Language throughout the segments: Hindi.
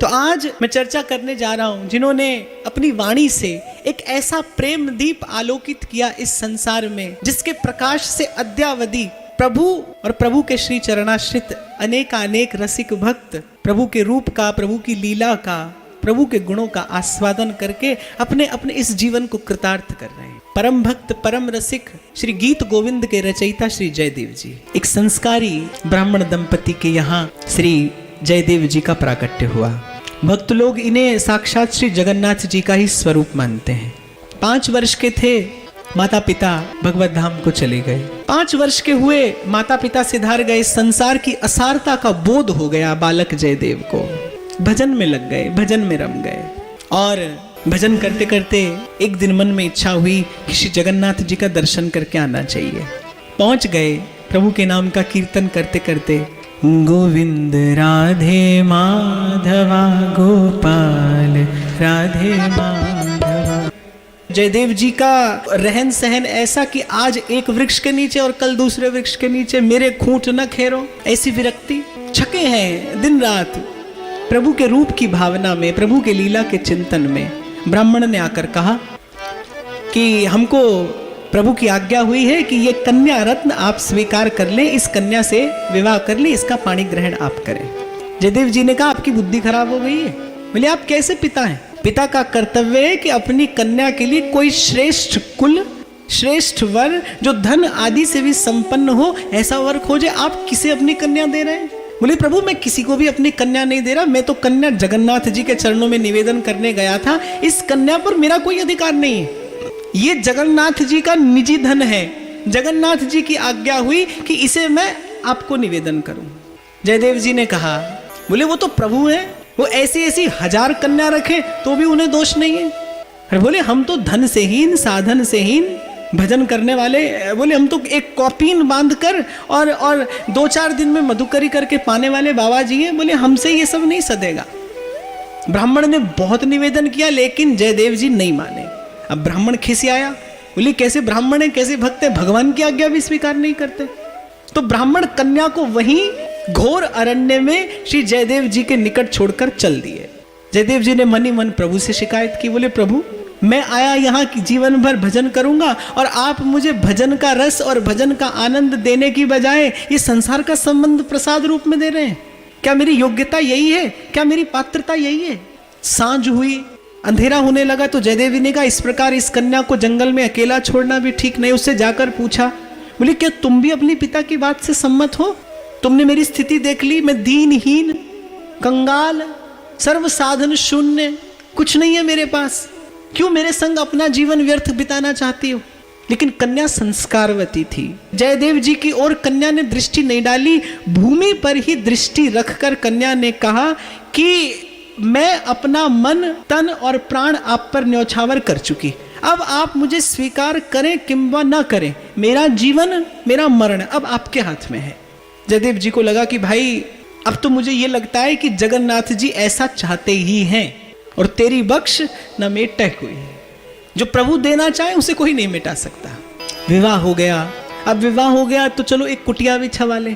तो आज मैं चर्चा करने जा रहा हूं जिन्होंने अपनी वाणी से एक ऐसा प्रेम दीप आलोकित किया इस संसार में, जिसके प्रकाश से अद्यावधि प्रभु और प्रभु के श्री चरणाश्रित अनेक रसिक भक्त प्रभु के रूप का, प्रभु की लीला का, प्रभु के गुणों का आस्वादन करके अपने अपने इस जीवन को कृतार्थ कर रहे हैं। परम भक्त परम रसिक श्री गीत गोविंद के रचयिता श्री जयदेव जी, एक संस्कारी ब्राह्मण दंपति के यहाँ श्री जयदेव जी का प्राकट्य हुआ। भक्त लोग इन्हें साक्षात श्री जगन्नाथ जी का ही स्वरूप मानते हैं। 5 वर्ष के थे, माता पिता भगवत धाम को चले गए। 5 वर्ष के हुए, माता पिता सिधार गए। संसार की असारता का बोध हो गया बालक जयदेव को। भजन में लग गए, भजन में रम गए और भजन करते करते एक दिन मन में इच्छा हुई कि श्री जगन्नाथ जी का दर्शन करके आना चाहिए। पहुंच गए। प्रभु के नाम का कीर्तन करते करते गोविंद राधे माधवा गोपाल राधे माधवा। जयदेव जी का रहन सहन ऐसा कि आज एक वृक्ष के नीचे और कल दूसरे वृक्ष के नीचे, मेरे खूंट न खेरो, ऐसी विरक्ति। छके हैं दिन रात प्रभु के रूप की भावना में, प्रभु के लीला के चिंतन में। ब्राह्मण ने आकर कहा कि हमको प्रभु की आज्ञा हुई है कि ये कन्या रत्न आप स्वीकार कर लें, इस कन्या से विवाह कर लें, इसका पाणी ग्रहण आप करें। जयदेव जी ने कहा आपकी बुद्धि खराब हो गई है। बोले आप कैसे पिता हैं? पिता का कर्तव्य है कि अपनी कन्या के लिए कोई श्रेष्ठ कुल, श्रेष्ठ वर, जो धन आदि से भी संपन्न हो, ऐसा वर खोजे। आप किसे अपनी कन्या दे रहे हैं? बोले प्रभु मैं किसी को भी अपनी कन्या नहीं दे रहा, मैं तो कन्या जगन्नाथ जी के चरणों में निवेदन करने गया था। इस कन्या पर मेरा कोई अधिकार नहीं है, ये जगन्नाथ जी का निजी धन है। जगन्नाथ जी की आज्ञा हुई कि इसे मैं आपको निवेदन करूं। जयदेव जी ने कहा, बोले वो तो प्रभु है, वो ऐसी ऐसी 1000 कन्या रखे तो भी उन्हें दोष नहीं है। अरे बोले हम तो धन से हीन, साधन से हीन, भजन करने वाले। बोले हम तो एक कॉपीन बांध कर और 2-4 दिन में मधुकरी करके पाने वाले बाबा जी हैं। बोले हमसे ये सब नहीं सदेगा। ब्राह्मण ने बहुत निवेदन किया लेकिन जयदेव जी नहीं माने। अब ब्राह्मण खिसियाया, बोले कैसे ब्राह्मण है, कैसे भक्त है, भगवान की आज्ञा भी स्वीकार नहीं करते। तो ब्राह्मण कन्या को वहीं घोर अरण्य में श्री जयदेव जी के निकट छोड़कर चल दिए। जयदेव जी ने मन ही मन प्रभु से शिकायत की। बोले प्रभु मैं आया यहाँ की जीवन भर भजन करूंगा और आप मुझे भजन का रस और भजन का आनंद देने की बजाय ये संसार का संबंध प्रसाद रूप में दे रहे हैं। क्या मेरी योग्यता यही है? क्या मेरी पात्रता यही है? सांझ हुई, अंधेरा होने लगा तो जयदेवी ने कहा इस प्रकार इस कन्या को जंगल में अकेला छोड़ना भी ठीक नहीं। उससे जाकर पूछा, बोले क्या तुम भी अपनी पिता की बात से सम्मत हो? तुमने मेरी स्थिति देख ली, मैं दीनहीन, कंगाल, सर्व साधन शून्य, कुछ नहीं है मेरे पास। क्यों मेरे संग अपना जीवन व्यर्थ बिताना चाहती हो? लेकिन कन्या संस्कारवती थी। जयदेव जी की ओर कन्या ने दृष्टि नहीं डाली, भूमि पर ही दृष्टि रखकर कन्या ने कहा कि मैं अपना मन, तन और प्राण आप पर न्यौछावर कर चुकी। अब आप मुझे स्वीकार करें किंवा ना करें, मेरा जीवन, मेरा मरण अब आपके हाथ में है। जयदेव जी को लगा कि भाई अब तो मुझे ये लगता है कि जगन्नाथ जी ऐसा चाहते ही हैं और तेरी बख्श न मेटे कोई। जो प्रभु देना चाहे उसे कोई नहीं मिटा सकता। विवाह हो गया। अब विवाह हो गया तो चलो एक कुटिया भी छवा ले।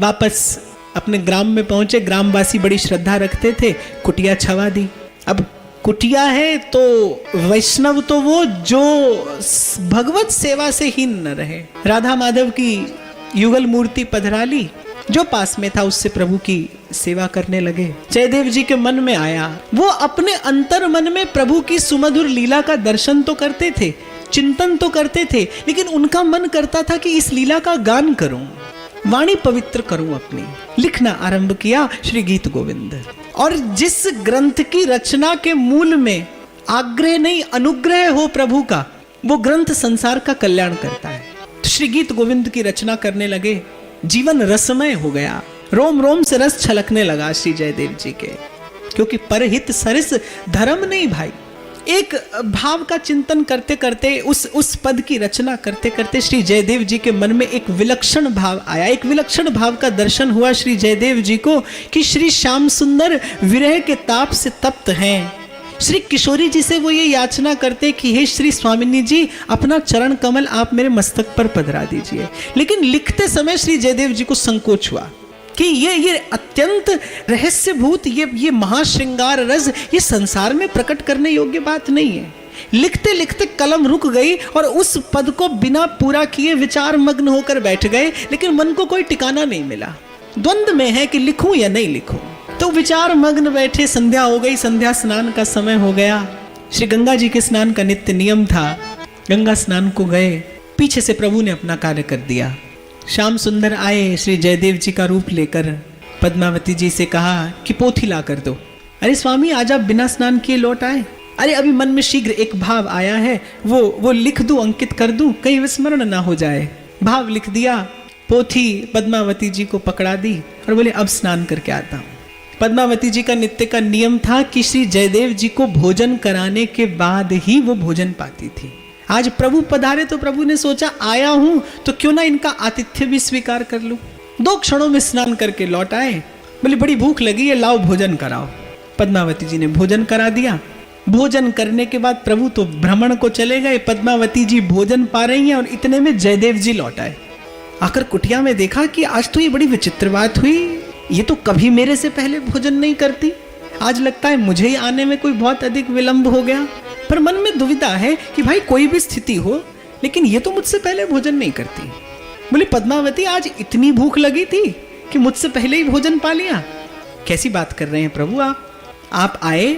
वापस अपने ग्राम में पहुंचे। ग्रामवासी बड़ी श्रद्धा रखते थे, कुटिया छवा दी। अब कुटिया है तो वैष्णव तो वो जो भगवत सेवा से हीन न रहे। राधा माधव की युगल मूर्ति पधरा ली, जो पास में था उससे प्रभु की सेवा करने लगे। जयदेव जी के मन में आया, वो अपने अंतर मन में प्रभु की सुमधुर लीला का दर्शन तो करते थे, चिंतन तो करते थे, लेकिन उनका मन करता था कि इस लीला का गान करूं, वाणी पवित्र करूं अपनी। लिखना आरंभ किया श्री गीत गोविंद। और जिस ग्रंथ की रचना के मूल में आग्रह नहीं अनुग्रह हो प्रभु का, वो ग्रंथ संसार का कल्याण करता है। तो श्री गीत गोविंद की रचना करने लगे। जीवन रसमय हो गया, रोम रोम से रस छलकने लगा श्री जयदेव जी के। क्योंकि परहित सरिस धर्म नहीं भाई। एक भाव का चिंतन करते करते, उस पद की रचना करते करते श्री जयदेव जी के मन में एक विलक्षण भाव आया। एक विलक्षण भाव का दर्शन हुआ श्री जयदेव जी को कि श्री श्याम सुंदर विरह के ताप से तप्त हैं। श्री किशोरी जी से वो ये याचना करते कि हे श्री स्वामिनी जी, अपना चरण कमल आप मेरे मस्तक पर पधरा दीजिए। लेकिन लिखते समय श्री जयदेव जी को संकोच हुआ। कि ये अत्यंत रहस्यभूत, ये महाश्रृंगार रस ये संसार में प्रकट करने योग्य बात नहीं है। लिखते लिखते कलम रुक गई और उस पद को बिना पूरा किए विचार मग्न होकर बैठ गए, लेकिन मन को कोई ठिकाना नहीं मिला। द्वंद्व में है कि लिखूं या नहीं लिखूं। तो विचार मग्न बैठे, संध्या हो गई, संध्या स्नान का समय हो गया। श्री गंगा जी के स्नान का नित्य नियम था। गंगा स्नान को गए, पीछे से प्रभु ने अपना कार्य कर दिया। श्याम सुंदर आए श्री जयदेव जी का रूप लेकर, पद्मावती जी से कहा कि पोथी ला कर दो। अरे स्वामी, आज आप बिना स्नान किए लौट आए? अरे अभी मन में शीघ्र एक भाव आया है, वो लिख दूं, अंकित कर दूं, कहीं विस्मरण ना हो जाए। भाव लिख दिया, पोथी पद्मावती जी को पकड़ा दी और बोले अब स्नान करके आता हूं। पद्मावती जी का नित्य का नियम था कि श्री जयदेव जी को भोजन कराने के बाद ही वो भोजन पाती थी। आज प्रभु पधारे तो प्रभु ने सोचा आया हूं तो क्यों ना इनका आतिथ्य भी स्वीकार कर लूं। 2 क्षणों में स्नान करके लौट आए। बोले बड़ी भूख लगी है, लाओ भोजन कराओ। पद्मावती जी ने भोजन करा दिया। भोजन करने के बाद प्रभु तो भ्रमण को चले गए। पद्मावती जी भोजन पा रही हैं और इतने में जयदेव जी लौट आए। आकर कुटिया में देखा कि आज तो ये बड़ी विचित्र बात हुई, ये तो कभी मेरे से पहले भोजन नहीं करती, आज लगता है मुझे ही आने में कोई बहुत अधिक विलंब हो गया। पर मन में दुविधा है कि भाई कोई भी स्थिति हो, लेकिन ये तो मुझसे पहले भोजन नहीं करती। बोले पद्मावती, आज इतनी भूख लगी थी कि मुझसे पहले ही भोजन पा लिया? कैसी बात कर रहे हैं प्रभु आप आए,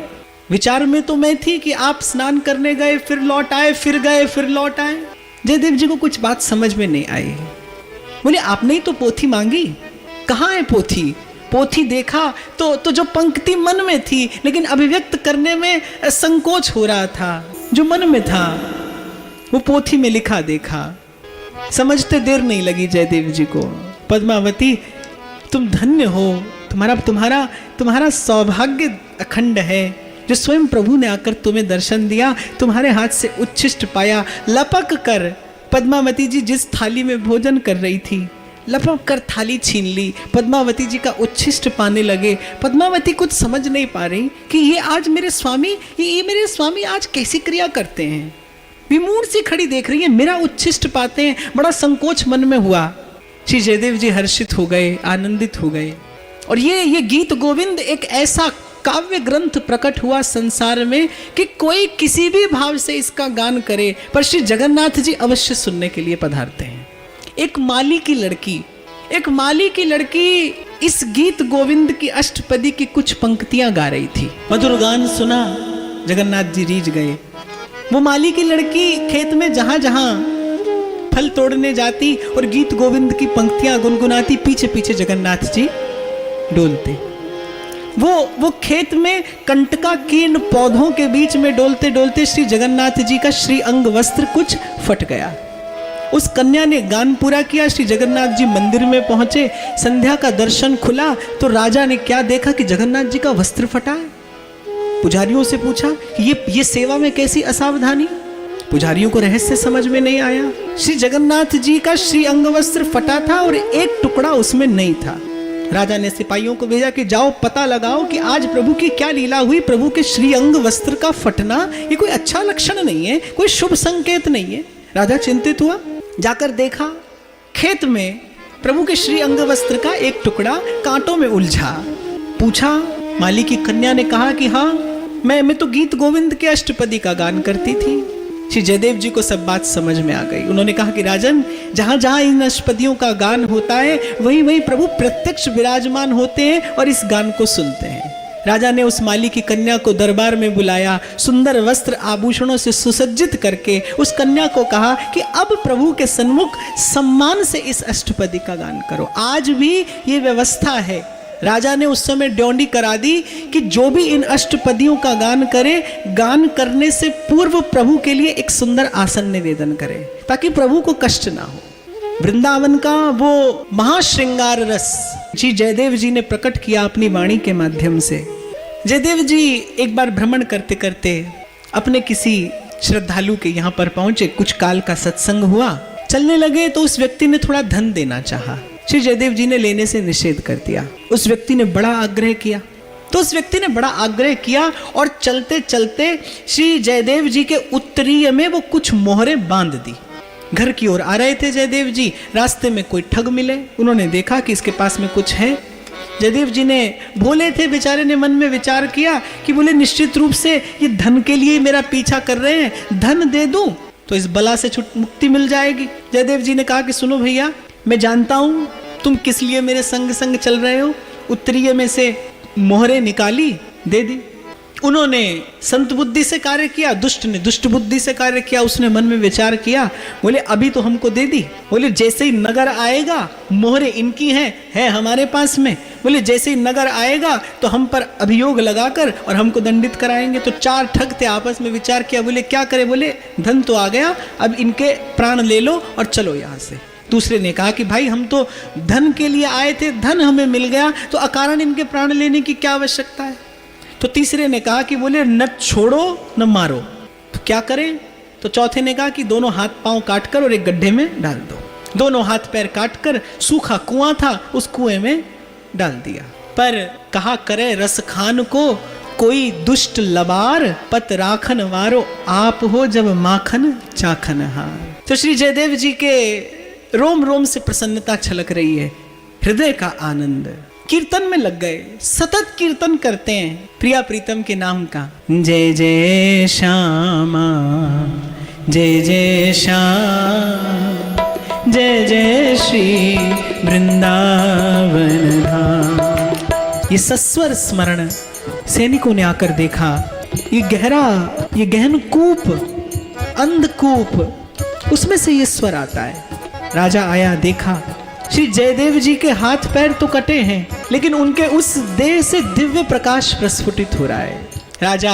विचार में तो मैं थी कि आप स्नान करने गए, फिर लौट आए, फिर गए, फिर लौट आए। जयदेव जी को कुछ बात समझ में नहीं आई। बोले आपने ही तो पोथी मांगी, कहाँ है पोथी? पोथी देखा तो जो पंक्ति मन में थी लेकिन अभिव्यक्त करने में संकोच हो रहा था, जो मन में था वो पोथी में लिखा देखा। समझते देर नहीं लगी जयदेव जी को। पद्मावती तुम धन्य हो, तुम्हारा सौभाग्य अखंड है जो स्वयं प्रभु ने आकर तुम्हें दर्शन दिया, तुम्हारे हाथ से उच्छिष्ट पाया। लपक कर पद्मावती जी जिस थाली में भोजन कर रही थी, लपक कर थाली छीन ली। पद्मावती जी का उच्छिष्ट पाने लगे। पद्मावती कुछ समझ नहीं पा रही कि ये आज मेरे स्वामी आज कैसी क्रिया करते हैं। विमूढ़ सी खड़ी देख रही है, मेरा उच्छिष्ट पाते हैं। बड़ा संकोच मन में हुआ। श्री जयदेव जी हर्षित हो गए, आनंदित हो गए। और ये गीत गोविंद एक ऐसा काव्य ग्रंथ प्रकट हुआ संसार में कि कोई किसी भी भाव से इसका गान करे, पर श्री जगन्नाथ जी अवश्य सुनने के लिए पधारते हैं। एक माली की लड़की इस गीत गोविंद की अष्टपदी की कुछ पंक्तियां गा रही थी। मधुर गान सुना, जगन्नाथ जी रीझ गए। वो माली की लड़की खेत में जहां जहां फल तोड़ने जाती और गीत गोविंद की पंक्तियां गुनगुनाती, पीछे पीछे जगन्नाथ जी डोलते। वो खेत में कंटका कीर्ण पौधों के बीच में डोलते डोलते श्री जगन्नाथ जी का श्री अंग वस्त्र कुछ फट गया। उस कन्या ने गान पूरा किया। श्री जगन्नाथ जी मंदिर में पहुंचे, संध्या का दर्शन खुला तो राजा ने क्या देखा कि जगन्नाथ जी का वस्त्र फटा है। पुजारियों से पूछा ये सेवा में कैसी असावधानी? पुजारियों को रहस्य समझ में नहीं आया। श्री जगन्नाथ जी का श्री अंग वस्त्र फटा था और एक टुकड़ा उसमें नहीं था। राजा ने सिपाहियों को भेजा कि जाओ पता लगाओ कि आज प्रभु की क्या लीला हुई। प्रभु के श्री अंग वस्त्र का फटना ये कोई अच्छा लक्षण नहीं है, कोई शुभ संकेत नहीं है। राजा चिंतित हुआ, जाकर देखा खेत में प्रभु के श्री अंग वस्त्र का एक टुकड़ा कांटों में उलझा। पूछा, माली की कन्या ने कहा कि हाँ, मैं तो गीत गोविंद के अष्टपदी का गान करती थी। श्री जयदेव जी को सब बात समझ में आ गई। उन्होंने कहा कि राजन, जहां जहां इन अष्टपदियों का गान होता है वहीं वहीं प्रभु प्रत्यक्ष विराजमान होते हैं और इस गान को सुनते हैं। राजा ने उस माली की कन्या को दरबार में बुलाया, सुंदर वस्त्र आभूषणों से सुसज्जित करके उस कन्या को कहा कि अब प्रभु के सन्मुख सम्मान से इस अष्टपदी का गान करो। आज भी ये व्यवस्था है। राजा ने उस समय ड्योंडी करा दी कि जो भी इन अष्टपदियों का गान करे, गान करने से पूर्व प्रभु के लिए एक सुंदर आसन निवेदन करे ताकि प्रभु को कष्ट ना हो। वृंदावन का वो महाश्रृंगार रस श्री जयदेव जी ने प्रकट किया अपनी वाणी के माध्यम से। जयदेव जी एक बार भ्रमण करते करते अपने किसी श्रद्धालु के यहाँ पर पहुंचे। कुछ काल का सत्संग हुआ, चलने लगे तो उस व्यक्ति ने थोड़ा धन देना चाहा। श्री जयदेव जी ने लेने से निषेध कर दिया। उस व्यक्ति ने बड़ा आग्रह किया और चलते चलते श्री जयदेव जी के उत्तरीय में वो कुछ मोहरें बांध दी। घर की ओर आ रहे थे जयदेव जी, रास्ते में कोई ठग मिले। उन्होंने देखा कि इसके पास में कुछ है, जयदेव जी ने भोले थे बेचारे ने मन में विचार किया कि बोले निश्चित रूप से ये धन के लिए मेरा पीछा कर रहे हैं, धन दे दूं तो इस बला से मुक्ति मिल जाएगी। जयदेव जी ने कहा कि सुनो भैया, मैं जानता हूं तुम किस लिए मेरे संग संग चल रहे हो। उत्तरीय में से मोहरे निकाली, दे दी। उन्होंने संत बुद्धि से कार्य किया, दुष्ट ने दुष्ट बुद्धि से कार्य किया। उसने मन में विचार किया, बोले अभी तो हमको दे दी, बोले जैसे ही नगर आएगा, मोहरे इनकी है हमारे पास में, बोले जैसे ही नगर आएगा तो हम पर अभियोग लगाकर और हमको दंडित कराएंगे। तो 4 ठग थे, आपस में विचार किया, बोले क्या करे, बोले धन तो आ गया, अब इनके प्राण ले लो और चलो यहाँ से। दूसरे ने कहा कि भाई हम तो धन के लिए आए थे, धन हमें मिल गया तो अकारण इनके प्राण लेने की क्या आवश्यकता है। तो तीसरे ने कहा कि बोले न छोड़ो न मारो, तो क्या करें। तो चौथे ने कहा कि दोनों हाथ पांव काटकर और एक गड्ढे में डाल दो। दोनों हाथ पैर काटकर सूखा कुआं था, उस कुएं में डाल दिया। पर कहा करे रस खान को कोई दुष्ट लबार, पत राखन वारो आप हो जब माखन चाखन हार। तो श्री जयदेव जी के रोम रोम से प्रसन्नता छलक रही है, हृदय का आनंद। कीर्तन में लग गए, सतत कीर्तन करते हैं प्रिया प्रीतम के नाम का। जय जय श्यामा जय जय श्याम, जय जय श्री वृंदावन धाम। ये सस्वर स्मरण सैनिकों ने आकर देखा, ये गहरा, ये गहन कूप, अंधकूप, उसमें से ये स्वर आता है। राजा आया, देखा श्री जयदेव जी के हाथ पैर तो कटे हैं, लेकिन उनके उस देह से दिव्य प्रकाश प्रस्फुटित हो रहा है। राजा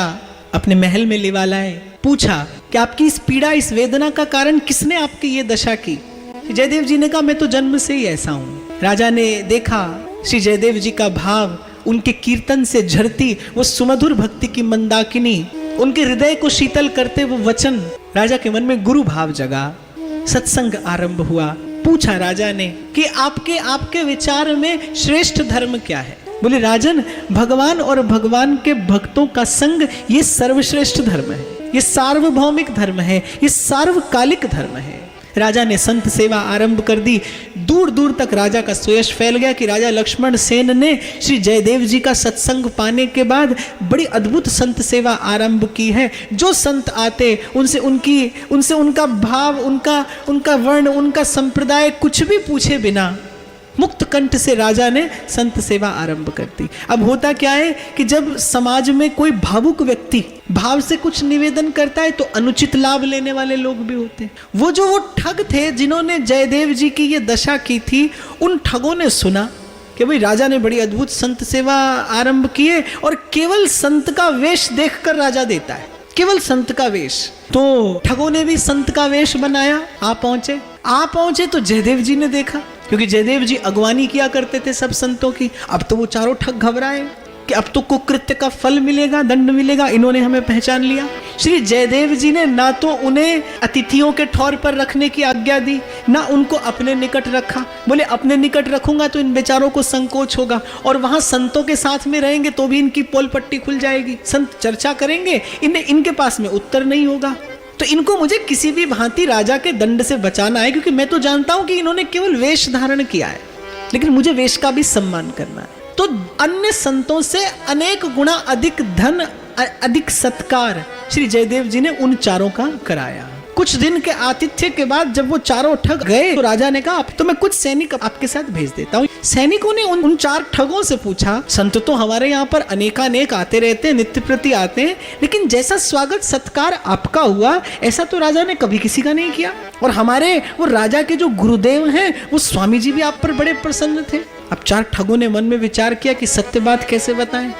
अपने महल में लेवा लाए, पूछा कि आपकी इस पीड़ा, इस वेदना का कारण किसने आपकी ये दशा की। जयदेव जी ने कहा मैं तो जन्म से ही ऐसा हूं। राजा ने देखा श्री जयदेव जी का भाव, उनके कीर्तन से झरती वो सुमधुर भक्ति की मंदाकिनी, उनके हृदय को शीतल करते वो वचन। राजा के मन में गुरु भाव जगा, सत्संग आरंभ हुआ। पूछा राजा ने कि आपके विचार में श्रेष्ठ धर्म क्या है। बोले राजन, भगवान और भगवान के भक्तों का संग ये सर्वश्रेष्ठ धर्म है, ये सार्वभौमिक धर्म है, ये सार्वकालिक धर्म है। राजा ने संत सेवा आरंभ कर दी। दूर दूर तक राजा का सुयश फैल गया कि राजा लक्ष्मण सेन ने श्री जयदेव जी का सत्संग पाने के बाद बड़ी अद्भुत संत सेवा आरंभ की है। जो संत आते उनसे उनका भाव, उनका वर्ण, उनका संप्रदाय कुछ भी पूछे बिना मुक्त कंठ से राजा ने संत सेवा आरंभ कर दी। अब होता क्या है कि जब समाज में कोई भावुक व्यक्ति भाव से कुछ निवेदन करता है तो अनुचित लाभ लेने वाले लोग भी होते हैं। वो ठग थे जिन्होंने जयदेव जी की ये दशा की थी, उन ठगों ने सुना कि भाई राजा ने बड़ी अद्भुत संत सेवा आरंभ की है और केवल संत का वेश देखकर राजा देता है, केवल संत का वेश। तो ठगों ने भी संत का वेश बनाया। आ पहुंचे तो जयदेव जी ने देखा, क्योंकि जयदेव जी अगवानी किया करते थे सब संतों की। अब तो वो चारों ठग घबराए कि अब तो कुकृत्य का फल मिलेगा, दंड मिलेगा, इन्होंने हमें पहचान लिया। श्री जयदेव जी ने ना तो उन्हें अतिथियों के ठौर पर रखने की आज्ञा दी, ना उनको अपने निकट रखा। बोले अपने निकट रखूंगा तो इन बेचारों को संकोच होगा, और वहां संतों के साथ में रहेंगे तो भी इनकी पोल पट्टी खुल जाएगी, संत चर्चा करेंगे, इनके पास में उत्तर नहीं होगा। तो इनको मुझे किसी भी भांति राजा के दंड से बचाना है, क्योंकि मैं तो जानता हूं कि इन्होंने केवल वेश धारण किया है, लेकिन मुझे वेश का भी सम्मान करना है। तो अन्य संतों से अनेक गुना अधिक धन, अधिक सत्कार श्री जयदेव जी ने उन चारों का कराया। कुछ दिन के आतिथ्य के बाद जब वो चारों ठग गए तो राजा ने कहा अब तो मैं कुछ सैनिक आपके साथ भेज देता हूँ। सैनिकों ने उन 4 ठगों से पूछा, संत तो हमारे यहाँ पर अनेकानेक आते रहते हैं, नित्य प्रति आते हैं, लेकिन जैसा स्वागत सत्कार आपका हुआ ऐसा तो राजा ने कभी किसी का नहीं किया, और हमारे वो राजा के जो गुरुदेव हैं वो स्वामी जी भी आप पर बड़े प्रसन्न थे। अब 4 ठगों ने मन में विचार किया कि सत्य बात कैसे बताएं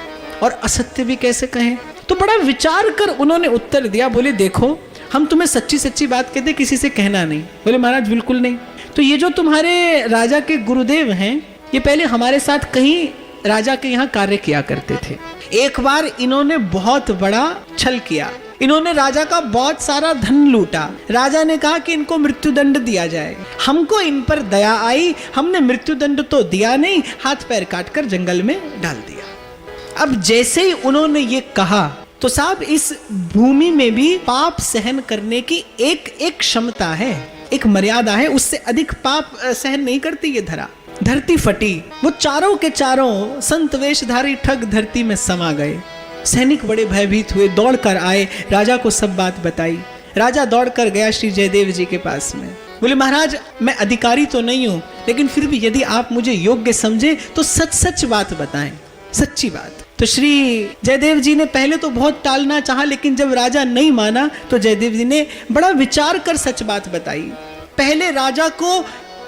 और असत्य भी कैसे कहें। तो बड़ा विचार कर उन्होंने उत्तर दिया, बोले देखो हम तुम्हें सच्ची सच्ची बात कहते, किसी से कहना नहीं। बोले महाराज बिल्कुल नहीं। तो ये जो तुम्हारे राजा के गुरुदेव हैं ये पहले हमारे साथ कहीं राजा के यहाँ कार्य किया करते थे। एक बार इन्होंने बहुत बड़ा छल किया, इन्होंने राजा का बहुत सारा धन लूटा। राजा ने कहा कि इनको मृत्युदंड दिया जाए। हमको इन पर दया आई, हमने मृत्युदंड तो दिया नहीं, हाथ पैर काटकर जंगल में डाल दिया। अब जैसे ही उन्होंने ये कहा तो साहब इस भूमि में भी पाप सहन करने की एक क्षमता है, एक मर्यादा है, उससे अधिक पाप सहन नहीं करती ये धरा। धरती फटी, वो चारों के चारों संत वेशधारी ठग धरती में समा गए। सैनिक बड़े भयभीत हुए, दौड़ कर आए, राजा को सब बात बताई। राजा दौड़ कर गया श्री जयदेव जी के पास में, बोले महाराज मैं अधिकारी तो नहीं हूं, लेकिन फिर भी यदि आप मुझे योग्य समझे तो सच सच बात बताएं, सच्ची बात। तो श्री जयदेव जी ने पहले तो बहुत टालना चाहा, लेकिन जब राजा नहीं माना तो जयदेव जी ने बड़ा विचार कर सच बात बताई। पहले राजा को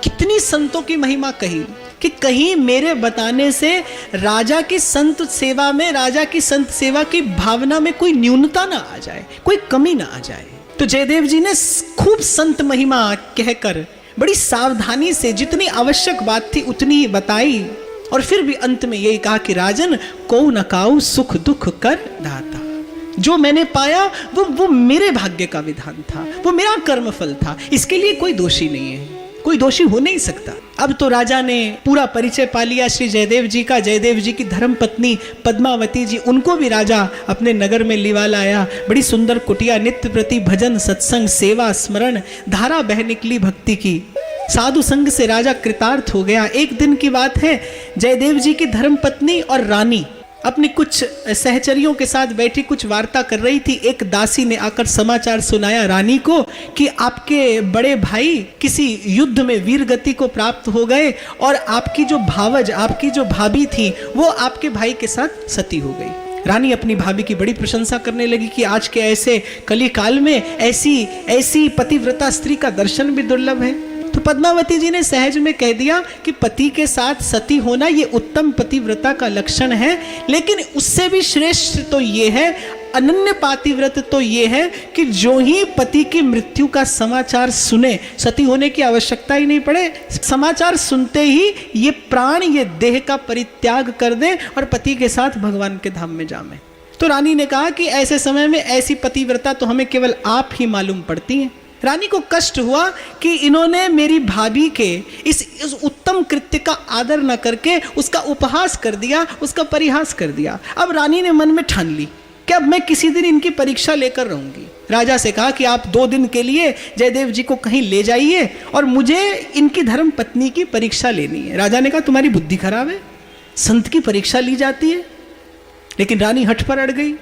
कितनी संतों की महिमा कही कि कहीं मेरे बताने से राजा की संत सेवा में, राजा की संत सेवा की भावना में कोई न्यूनता ना आ जाए, कोई कमी ना आ जाए। तो जयदेव जी ने खूब संत महिमा कहकर बड़ी सावधानी से जितनी आवश्यक बात थी उतनी ही बताई, और फिर भी अंत में यही कहा कि राजन को न काऊ सुख दुख कर दाता। जो मैंने पाया वो मेरे भाग्य का विधान था, वो मेरा कर्मफल था, इसके लिए कोई दोषी नहीं है, कोई दोषी हो नहीं सकता। अब तो राजा ने पूरा परिचय पा लिया श्री जयदेव जी का। जयदेव जी की धर्म पत्नी पद्मावती जी, उनको भी राजा अपने नगर में लिवा लाया। बड़ी सुंदर कुटिया, नित्य प्रति भजन सत्संग सेवा स्मरण धारा बह निकली भक्ति की। साधु संग से राजा कृतार्थ हो गया। एक दिन की बात है, जयदेव जी की धर्म पत्नी और रानी अपनी कुछ सहचरियों के साथ बैठी कुछ वार्ता कर रही थी। एक दासी ने आकर समाचार सुनाया रानी को कि आपके बड़े भाई किसी युद्ध में वीर गति को प्राप्त हो गए, और आपकी जो भावज, आपकी जो भाभी थी, वो आपके भाई के साथ सती हो गई। रानी अपनी भाभी की बड़ी प्रशंसा करने लगी कि आज के ऐसे कली काल में ऐसी पतिव्रता स्त्री का दर्शन भी दुर्लभ है। तो पद्मावती जी ने सहज में कह दिया कि पति के साथ सती होना ये उत्तम पतिव्रता का लक्षण है, लेकिन उससे भी श्रेष्ठ तो ये है, अनन्य पातिव्रत तो ये है कि जो ही पति की मृत्यु का समाचार सुने, सती होने की आवश्यकता ही नहीं पड़े, समाचार सुनते ही ये प्राण, ये देह का परित्याग कर दे और पति के साथ भगवान के धाम में जाए। तो रानी ने कहा कि ऐसे समय में ऐसी पतिव्रता तो हमें केवल आप ही मालूम पड़ती हैं। रानी को कष्ट हुआ कि इन्होंने मेरी भाभी के इस उत्तम कृत्य का आदर न करके उसका उपहास कर दिया, उसका परिहास कर दिया। अब रानी ने मन में ठान ली कि अब मैं किसी दिन इनकी परीक्षा लेकर रहूंगी। राजा से कहा कि आप 2 दिन के लिए जयदेव जी को कहीं ले जाइए और मुझे इनकी धर्म पत्नी की परीक्षा लेनी है। राजा ने कहा तुम्हारी बुद्धि खराब है, संत की परीक्षा ली जाती है? लेकिन रानी हठ पर अड़ गई,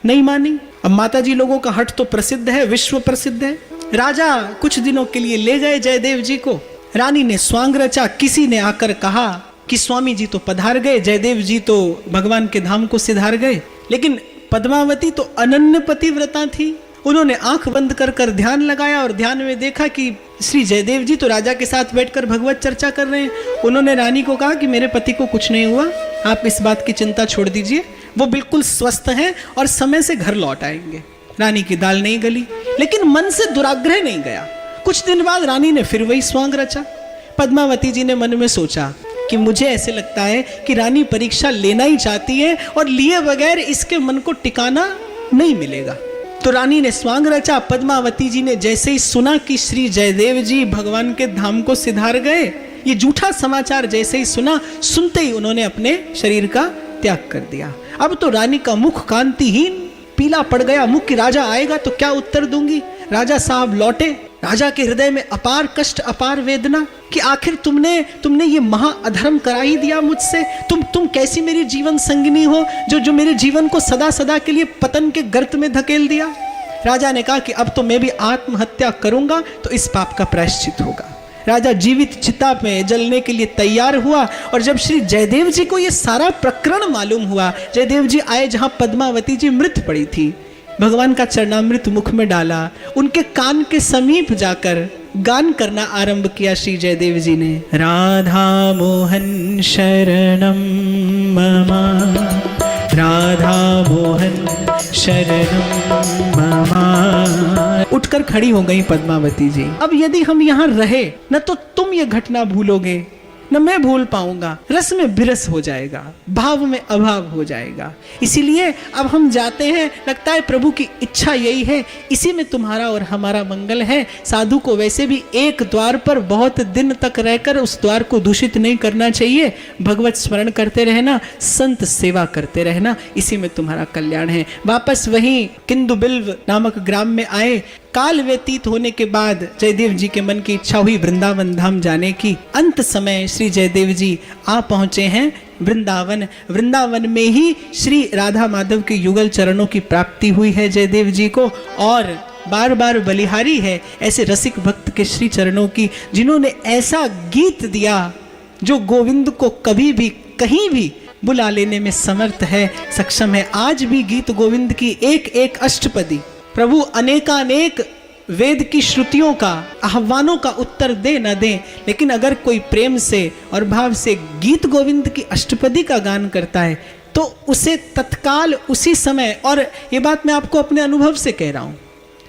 नहीं मानी। अब माताजी लोगों का हठ तो प्रसिद्ध है, विश्व प्रसिद्ध है। राजा कुछ दिनों के लिए ले गए जयदेव जी को। रानी ने स्वांग रचा। किसी ने आकर कहा कि स्वामी जी तो पधार गए, जयदेव जी तो भगवान के धाम को सिधार गए, लेकिन पद्मावती तो अनन्य पतिव्रता थी। उन्होंने आंख बंद कर कर ध्यान लगाया और ध्यान में देखा कि श्री जयदेव जी तो राजा के साथ बैठकर भगवत चर्चा कर रहे हैं। उन्होंने रानी को कहा कि मेरे पति को कुछ नहीं हुआ, आप इस बात की चिंता छोड़ दीजिए, वो बिल्कुल स्वस्थ हैं और समय से घर लौट आएंगे। रानी की दाल नहीं गली, लेकिन मन से दुराग्रह नहीं गया। कुछ दिन बाद रानी ने फिर वही स्वांग रचा। पद्मावती जी ने मन में सोचा कि मुझे ऐसे लगता है कि रानी परीक्षा लेना ही चाहती है और लिए बगैर इसके मन को टिकाना नहीं मिलेगा। तो रानी ने स्वांग रचा। पद्मावती जी ने जैसे ही सुना कि श्री जयदेव जी भगवान के धाम को सिधार गए, ये झूठा समाचार जैसे ही सुना, सुनते ही उन्होंने अपने शरीर का त्याग कर दिया। अब तो रानी का मुख कांतिहीन पीला पड़ गया। मुख की राजा आएगा तो क्या उत्तर दूंगी। राजा साहब लौटे। राजा के हृदय में अपार कष्ट, अपार वेदना कि आखिर तुमने ये महा अधर्म करा ही दिया मुझसे। तुम कैसी मेरी जीवन संगिनी हो जो मेरे जीवन को सदा सदा के लिए पतन के गर्त में धकेल दिया। राजा ने कहा कि अब तो मैं भी आत्महत्या करूंगा तो इस पाप का प्रायश्चित होगा। राजा जीवित चिता में जलने के लिए तैयार हुआ। और जब श्री जयदेव जी को यह सारा प्रकरण मालूम हुआ, जयदेव जी आए जहां पद्मावती जी मृत पड़ी थी, भगवान का चरणामृत मुख में डाला, उनके कान के समीप जाकर गान करना आरंभ किया श्री जयदेव जी ने। राधा मोहन शरणम मम, राधा मोहन शरणम मम। उठकर खड़ी हो गई पद्मावती जी। अब यदि हम यहाँ रहे न तो तुम ये घटना भूलोगे, न मैं भूल पाऊंगा। रस में बिरस हो जाएगा, भाव में अभाव हो जाएगा। इसीलिए अब हम जाते हैं। लगता है प्रभु की इच्छा यही है, इसी में तुम्हारा और हमारा मंगल है। साधु को वैसे भी एक द्वार पर बहुत दिन तक रहकर उस द्वार को दूषित नहीं करना चाहिए। भगवत स्मरण करते रहना, संत सेवा करते रहना, इसी में तुम्हारा कल्याण है। वापस वहीं किंदु बिल्व नामक ग्राम में आए। काल व्यतीत होने के बाद जयदेव जी के मन की इच्छा हुई वृंदावन धाम जाने की। अंत समय श्री जयदेव जी आ पहुंचे हैं वृंदावन। वृंदावन में ही श्री राधा माधव के युगल चरणों की प्राप्ति हुई है जयदेव जी को, और बार बार बलिहारी है ऐसे रसिक भक्त के श्री चरणों की, जिन्होंने ऐसा गीत दिया जो गोविंद को कभी भी कहीं भी बुला लेने में समर्थ है, सक्षम है। आज भी गीत गोविंद की एक एक अष्टपदी प्रभु अनेकानेक वेद की श्रुतियों का, आह्वानों का उत्तर दे न दे, लेकिन अगर कोई प्रेम से और भाव से गीत गोविंद की अष्टपदी का गान करता है तो उसे तत्काल उसी समय, और ये बात मैं आपको अपने अनुभव से कह रहा हूँ,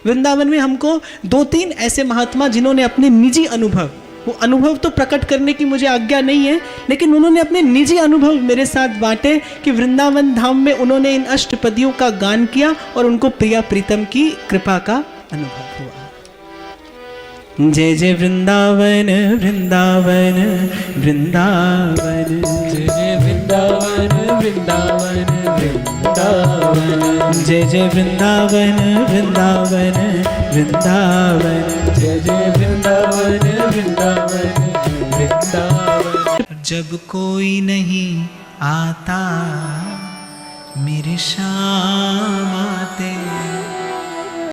वृंदावन में हमको 2-3 ऐसे महात्मा जिन्होंने अपने निजी अनुभव, वो अनुभव तो प्रकट करने की मुझे आज्ञा नहीं है, लेकिन उन्होंने अपने निजी अनुभव मेरे साथ बांटे कि वृंदावन धाम में उन्होंने इन अष्टपदियों का गान किया और उनको प्रिया प्रीतम की कृपा का अनुभव हुआ। जय जय वृंदावन वृंदावन वृंदावन, जय जय वृंदावन वृंदावन वृंदावन, जय जय वृंदावन वृंदावन वृंदावन, जय जय वृंदावन वृंदावन वृंदावन। जब कोई नहीं आता मेरे श्याम